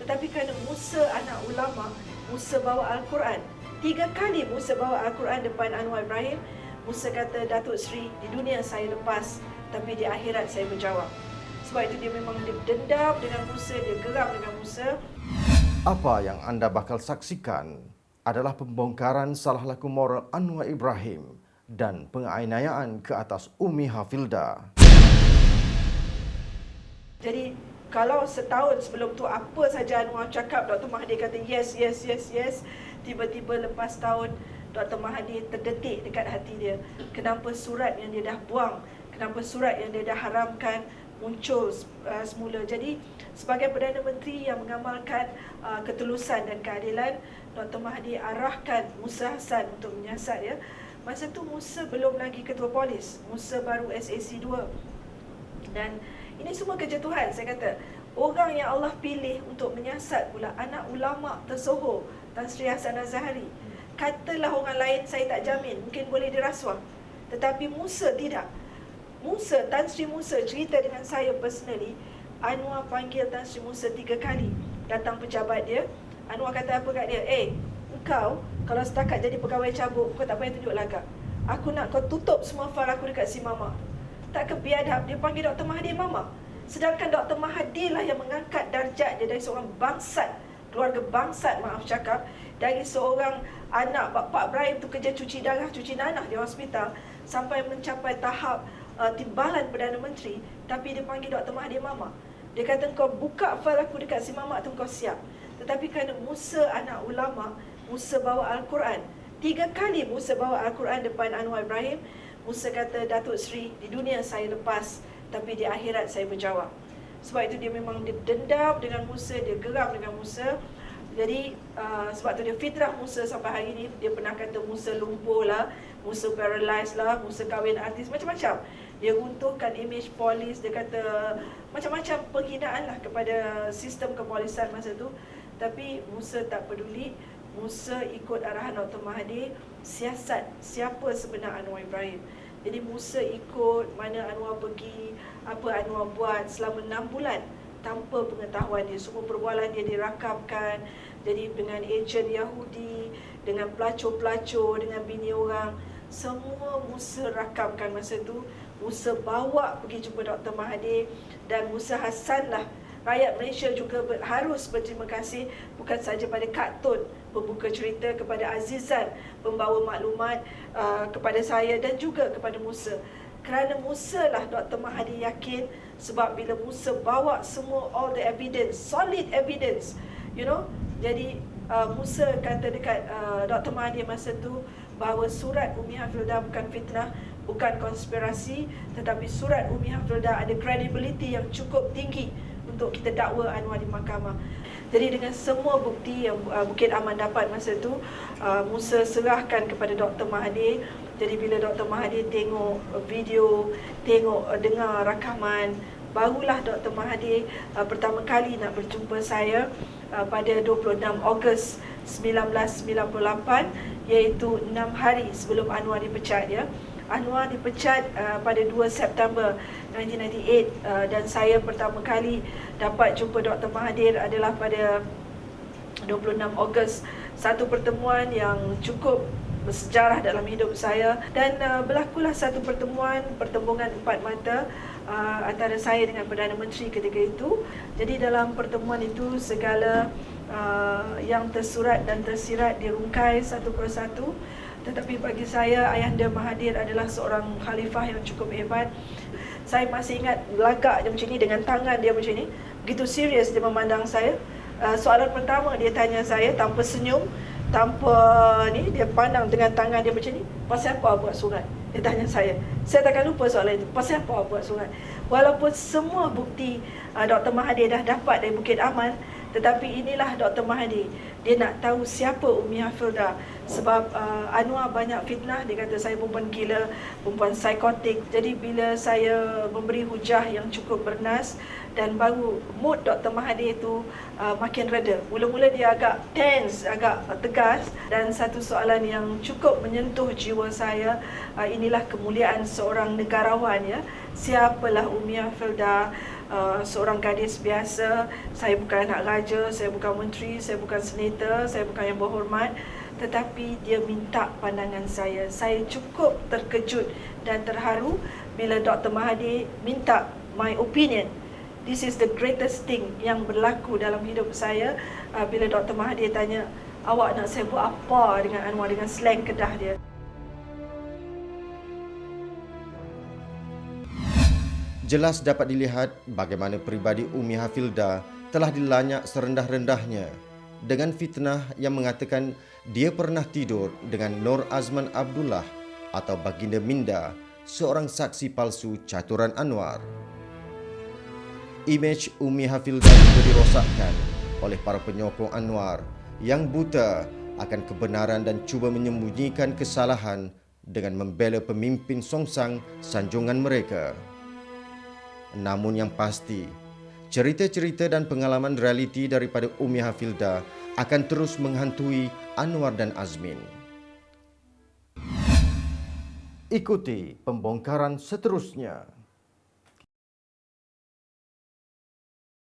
Tetapi kerana Musa anak ulama, Musa bawa Al-Quran. 3 kali Musa bawa Al-Quran depan Anwar Ibrahim. Musa kata, Datuk Seri, di dunia saya lepas, tapi di akhirat saya berjawab. Sebab itu dia memang dendam dengan Musa, dia geram dengan Musa. Apa yang anda bakal saksikan adalah pembongkaran salah laku moral Anwar Ibrahim dan penganiayaan ke atas Umi Hafilda. Jadi, kalau setahun sebelum tu apa saja Anwar cakap, Dr. Mahathir kata yes, yes, yes, yes. Tiba-tiba lepas tahun, Dr. Mahathir terdetik dekat hati dia. Kenapa surat yang dia dah buang, kenapa surat yang dia dah haramkan muncul semula. Jadi, sebagai Perdana Menteri yang mengamalkan ketulusan dan keadilan, Dr. Mahathir arahkan Musa Hassan untuk menyiasat ya. Masa tu Musa belum lagi Ketua Polis, Musa baru SAC 2. Dan ini semua kerja Tuhan, saya kata. Orang yang Allah pilih untuk menyiasat pula anak ulama tersohor, Tan Sri Hassan Azhari. Katalah orang lain, saya tak jamin, mungkin boleh dirasuah. Tetapi Musa tidak. Musa, Tan Sri Musa cerita dengan saya personally, Anwar panggil Tan Sri Musa 3 kali. Datang pejabat dia, Anwar kata apa kat dia? Engkau kalau setakat jadi pegawai cabut, kau tak payah tunjuk lagak. Aku nak kau tutup semua file aku dekat si Mama. Tak kebiadab, dia panggil Dr. Mahathir Mama. Sedangkan Dr. Mahathir lah yang mengangkat darjat dia dari seorang bangsat, keluarga bangsat, maaf cakap, dari seorang anak Pak Ibrahim tu kerja cuci darah, cuci nanah di hospital, sampai mencapai tahap timbalan Perdana Menteri, tapi dia panggil Dr. Mahathir Mama. Dia kata, kau buka file aku dekat si Mama tu, kau siap. Tetapi kerana Musa anak ulama, Musa bawa Al-Quran. 3 kali Musa bawa Al-Quran depan Anwar Ibrahim. Musa kata, Datuk Seri, di dunia saya lepas, tapi di akhirat saya berjawab. Sebab itu dia memang dendam dengan Musa, dia geram dengan Musa. Jadi sebab tu dia fitrah Musa sampai hari ini. Dia pernah kata Musa lumpuh lah, Musa paralyzed lah, Musa kahwin artis, macam-macam. Dia runtuhkan image polis, dia kata macam-macam penghinaan lah kepada sistem kepolisan masa tu. Tapi Musa tak peduli. Musa ikut arahan Dr. Mahathir, siasat siapa sebenar Anwar Ibrahim. Jadi Musa ikut mana Anwar pergi, apa Anwar buat selama 6 bulan tanpa pengetahuan dia. Semua perbualan dia dirakamkan. Jadi dengan ejen Yahudi, dengan pelacur-pelacur, dengan bini orang, semua Musa rakamkan masa tu. Musa bawa pergi jumpa Dr. Mahathir, dan Musa Hassan lah. Rakyat Malaysia juga harus berterima kasih bukan sahaja pada Kak Tun, pembuka cerita, kepada Azizan, pembawa maklumat, kepada saya dan juga kepada Musa. Kerana Musa lah Dr. Mahathir yakin, sebab bila Musa bawa semua all the evidence, solid evidence, you know. Jadi Musa kata dekat Dr. Mahathir masa tu bahawa surat Umi Hafilda bukan fitnah, bukan konspirasi, tetapi surat Umi Hafilda ada credibility yang cukup tinggi untuk kita dakwa Anwar di mahkamah. Jadi dengan semua bukti yang Bukit Aman dapat masa tu, Musa serahkan kepada Dr. Mahathir. Jadi bila Dr. Mahathir tengok video, dengar rakaman, barulah Dr. Mahathir pertama kali nak berjumpa saya pada 26 Ogos 1998, iaitu 6 hari sebelum Anwar dipecat ya. Anwar dipecat pada 2 September 1998, dan saya pertama kali dapat jumpa Dr. Mahathir adalah pada 26 Ogos. Satu pertemuan yang cukup bersejarah dalam hidup saya, dan berlakulah satu pertemuan 4 mata antara saya dengan Perdana Menteri ketika itu. Jadi dalam pertemuan itu segala yang tersurat dan tersirat dirungkai satu persatu. Tetapi bagi saya, Ayahanda Mahathir adalah seorang khalifah yang cukup hebat. Saya masih ingat lagak dia macam ni, dengan tangan dia macam ni. Begitu serius dia memandang saya. Soalan pertama dia tanya saya tanpa senyum, tanpa ni, dia pandang dengan tangan dia macam ni. Pasal apa buat surat? Dia tanya saya. Saya takkan lupa soalan itu. Pasal apa buat surat? Walaupun semua bukti Dr. Mahathir dah dapat dari Bukit Aman, tetapi inilah Dr. Mahathir. Dia nak tahu siapa Umi Hafilda. Sebab Anwar banyak fitnah. Dia kata saya perempuan gila, perempuan psikotik. Jadi bila saya memberi hujah yang cukup bernas, dan baru mood Dr. Mahathir itu makin reda. Mula-mula dia agak tense, agak tegas. Dan satu soalan yang cukup menyentuh jiwa saya, inilah kemuliaan seorang negarawan ya. Siapalah Umi Hafilda? seorang gadis biasa. Saya bukan anak raja, saya bukan menteri, saya bukan senator, saya bukan yang berhormat. Tetapi dia minta pandangan saya. Saya cukup terkejut dan terharu bila Dr. Mahathir minta my opinion. This is the greatest thing yang berlaku dalam hidup saya. Bila Dr. Mahathir tanya, awak nak saya buat apa dengan Anwar, dengan slang Kedah dia. Jelas dapat dilihat bagaimana peribadi Umi Hafilda telah dilanyak serendah-rendahnya dengan fitnah yang mengatakan dia pernah tidur dengan Nur Azman Abdullah atau Baginda Minda, seorang saksi palsu caturan Anwar. Imej Umi Hafilda juga dirosakkan oleh para penyokong Anwar yang buta akan kebenaran dan cuba menyembunyikan kesalahan dengan membela pemimpin songsang sanjungan mereka. Namun yang pasti, cerita-cerita dan pengalaman realiti daripada Umi Hafilda akan terus menghantui Anwar dan Azmin. Ikuti pembongkaran seterusnya.